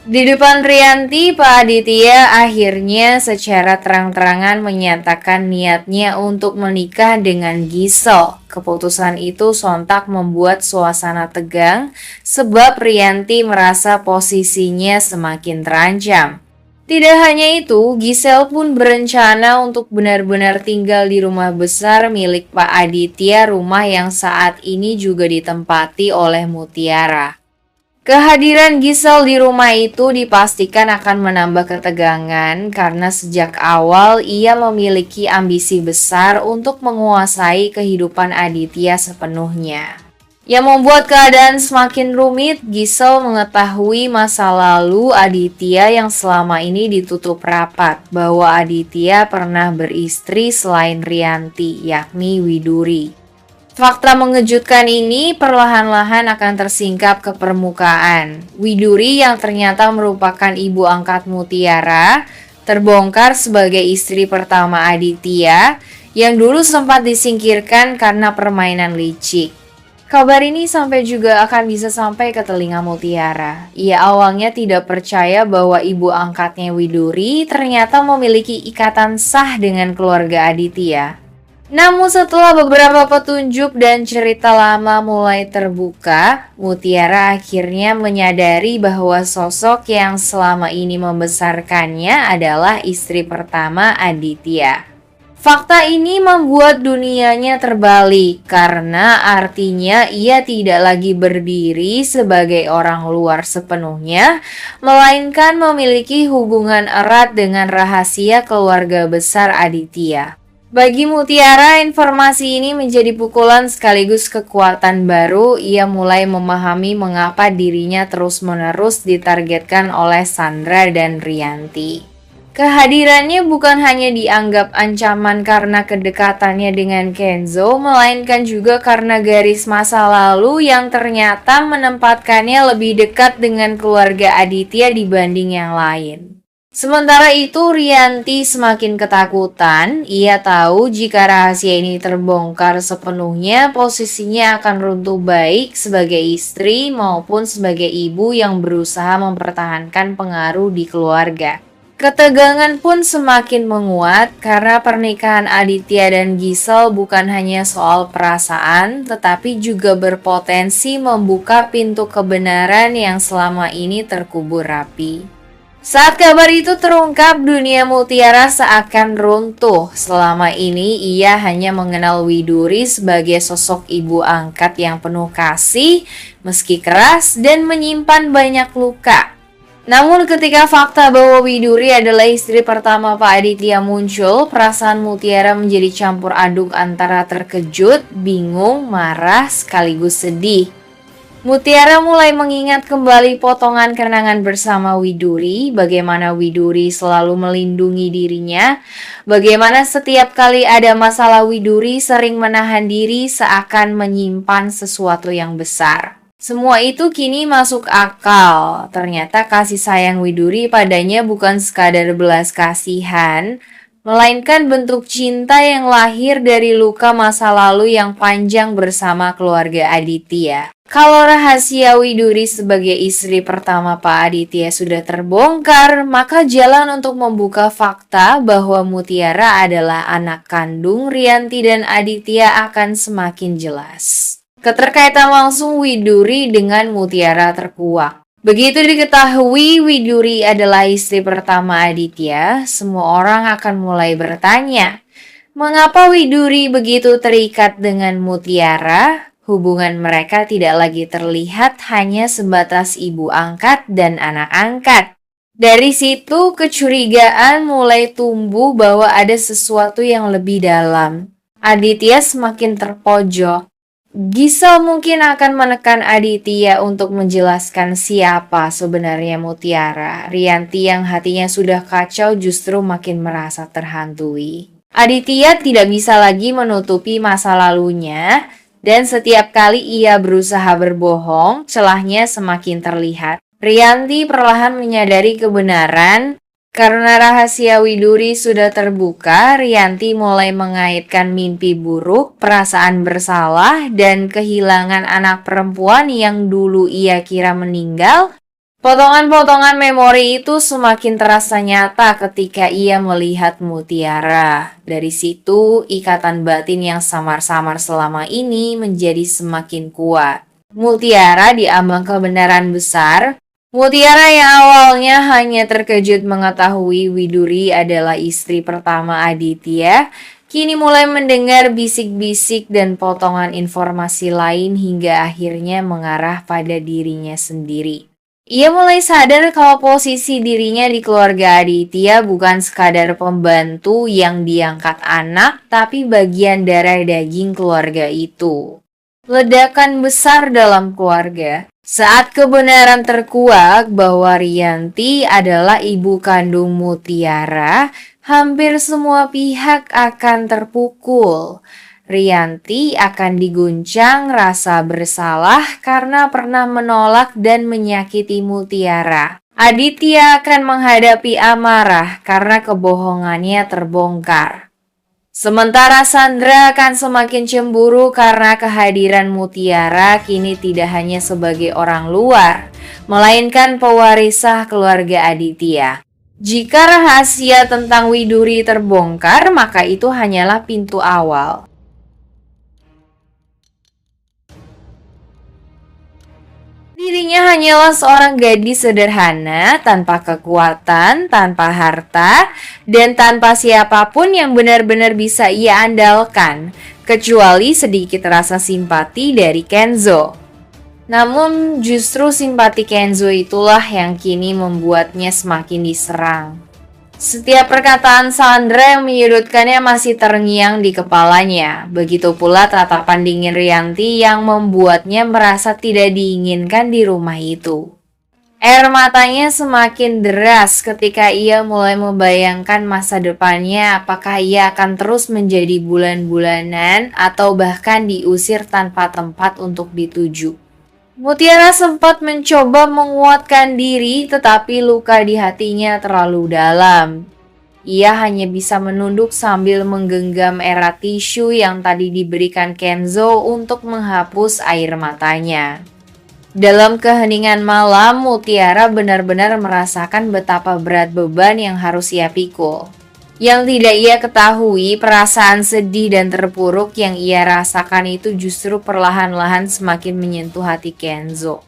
Di depan Rianti, Pak Aditya akhirnya secara terang-terangan menyatakan niatnya untuk menikah dengan Gisel. Keputusan itu sontak membuat suasana tegang sebab Rianti merasa posisinya semakin terancam. Tidak hanya itu, Gisel pun berencana untuk benar-benar tinggal di rumah besar milik Pak Aditya, rumah yang saat ini juga ditempati oleh Mutiara. Kehadiran Gisel di rumah itu dipastikan akan menambah ketegangan karena sejak awal ia memiliki ambisi besar untuk menguasai kehidupan Aditya sepenuhnya. Yang membuat keadaan semakin rumit, Gisel mengetahui masa lalu Aditya yang selama ini ditutup rapat bahwa Aditya pernah beristri selain Rianti, yakni Widuri. Fakta mengejutkan ini perlahan-lahan akan tersingkap ke permukaan. Widuri yang ternyata merupakan ibu angkat Mutiara terbongkar sebagai istri pertama Aditya yang dulu sempat disingkirkan karena permainan licik. Kabar ini sampai juga akan bisa sampai ke telinga Mutiara. Ia awalnya tidak percaya bahwa ibu angkatnya Widuri ternyata memiliki ikatan sah dengan keluarga Aditya. Namun setelah beberapa petunjuk dan cerita lama mulai terbuka, Mutiara akhirnya menyadari bahwa sosok yang selama ini membesarkannya adalah istri pertama Aditya. Fakta ini membuat dunianya terbalik karena artinya ia tidak lagi berdiri sebagai orang luar sepenuhnya, melainkan memiliki hubungan erat dengan rahasia keluarga besar Aditya. Bagi Mutiara, informasi ini menjadi pukulan sekaligus kekuatan baru. Ia mulai memahami mengapa dirinya terus-menerus ditargetkan oleh Sandra dan Rianti. Kehadirannya bukan hanya dianggap ancaman karena kedekatannya dengan Kenzo, melainkan juga karena garis masa lalu yang ternyata menempatkannya lebih dekat dengan keluarga Aditya dibanding yang lain. Sementara itu, Rianti semakin ketakutan. Ia tahu jika rahasia ini terbongkar sepenuhnya, posisinya akan runtuh baik sebagai istri maupun sebagai ibu yang berusaha mempertahankan pengaruh di keluarga. Ketegangan pun semakin menguat karena pernikahan Aditya dan Gisel bukan hanya soal perasaan, tetapi juga berpotensi membuka pintu kebenaran yang selama ini terkubur rapi. Saat kabar itu terungkap, dunia Mutiara seakan runtuh. Selama ini ia hanya mengenal Widuri sebagai sosok ibu angkat yang penuh kasih, meski keras dan menyimpan banyak luka. Namun ketika fakta bahwa Widuri adalah istri pertama Pak Aditya muncul, perasaan Mutiara menjadi campur aduk antara terkejut, bingung, marah, sekaligus sedih. Mutiara mulai mengingat kembali potongan kenangan bersama Widuri, bagaimana Widuri selalu melindungi dirinya, bagaimana setiap kali ada masalah Widuri sering menahan diri seakan menyimpan sesuatu yang besar. Semua itu kini masuk akal. Ternyata kasih sayang Widuri padanya bukan sekadar belas kasihan, melainkan bentuk cinta yang lahir dari luka masa lalu yang panjang bersama keluarga Aditya. Kalau rahasia Widuri sebagai istri pertama Pak Aditya sudah terbongkar, maka jalan untuk membuka fakta bahwa Mutiara adalah anak kandung Rianti dan Aditya akan semakin jelas. Keterkaitan langsung Widuri dengan Mutiara terkuak. Begitu diketahui Widuri adalah istri pertama Aditya, semua orang akan mulai bertanya, mengapa Widuri begitu terikat dengan Mutiara? Hubungan mereka tidak lagi terlihat hanya sebatas ibu angkat dan anak angkat. Dari situ kecurigaan mulai tumbuh bahwa ada sesuatu yang lebih dalam. Aditya semakin terpojok. Gisel mungkin akan menekan Aditya untuk menjelaskan siapa sebenarnya Mutiara. Rianti yang hatinya sudah kacau justru makin merasa terhantui. Aditya tidak bisa lagi menutupi masa lalunya, dan setiap kali ia berusaha berbohong, celahnya semakin terlihat. Rianti perlahan menyadari kebenaran. Karena rahasia Widuri sudah terbuka, Rianti mulai mengaitkan mimpi buruk, perasaan bersalah, dan kehilangan anak perempuan yang dulu ia kira meninggal. Potongan-potongan memori itu semakin terasa nyata ketika ia melihat Mutiara. Dari situ, ikatan batin yang samar-samar selama ini menjadi semakin kuat. Mutiara diambang kebenaran besar. Mutiara yang awalnya hanya terkejut mengetahui Widuri adalah istri pertama Aditya, kini mulai mendengar bisik-bisik dan potongan informasi lain hingga akhirnya mengarah pada dirinya sendiri. Ia mulai sadar kalau posisi dirinya di keluarga Aditya bukan sekadar pembantu yang diangkat anak, tapi bagian darah daging keluarga itu. Ledakan besar dalam keluarga. Saat kebenaran terkuak bahwa Rianti adalah ibu kandung Mutiara, hampir semua pihak akan terpukul. Rianti akan diguncang rasa bersalah karena pernah menolak dan menyakiti Mutiara. Aditya akan menghadapi amarah karena kebohongannya terbongkar. Sementara Sandra akan semakin cemburu karena kehadiran Mutiara kini tidak hanya sebagai orang luar, melainkan pewarisah keluarga Aditya. Jika rahasia tentang Widuri terbongkar, maka itu hanyalah pintu awal. Dirinya hanyalah seorang gadis sederhana, tanpa kekuatan, tanpa harta, dan tanpa siapapun yang benar-benar bisa ia andalkan, kecuali sedikit rasa simpati dari Kenzo. Namun justru simpati Kenzo itulah yang kini membuatnya semakin diserang. Setiap perkataan Sandra yang menyudutkannya masih terngiang di kepalanya. Begitu pula tatapan dingin Rianti yang membuatnya merasa tidak diinginkan di rumah itu. Air matanya semakin deras ketika ia mulai membayangkan masa depannya, apakah ia akan terus menjadi bulan-bulanan atau bahkan diusir tanpa tempat untuk dituju. Mutiara sempat mencoba menguatkan diri, tetapi luka di hatinya terlalu dalam. Ia hanya bisa menunduk sambil menggenggam erat tisu yang tadi diberikan Kenzo untuk menghapus air matanya. Dalam keheningan malam, Mutiara benar-benar merasakan betapa berat beban yang harus ia pikul. Yang tidak ia ketahui, perasaan sedih dan terpuruk yang ia rasakan itu justru perlahan-lahan semakin menyentuh hati Kenzo.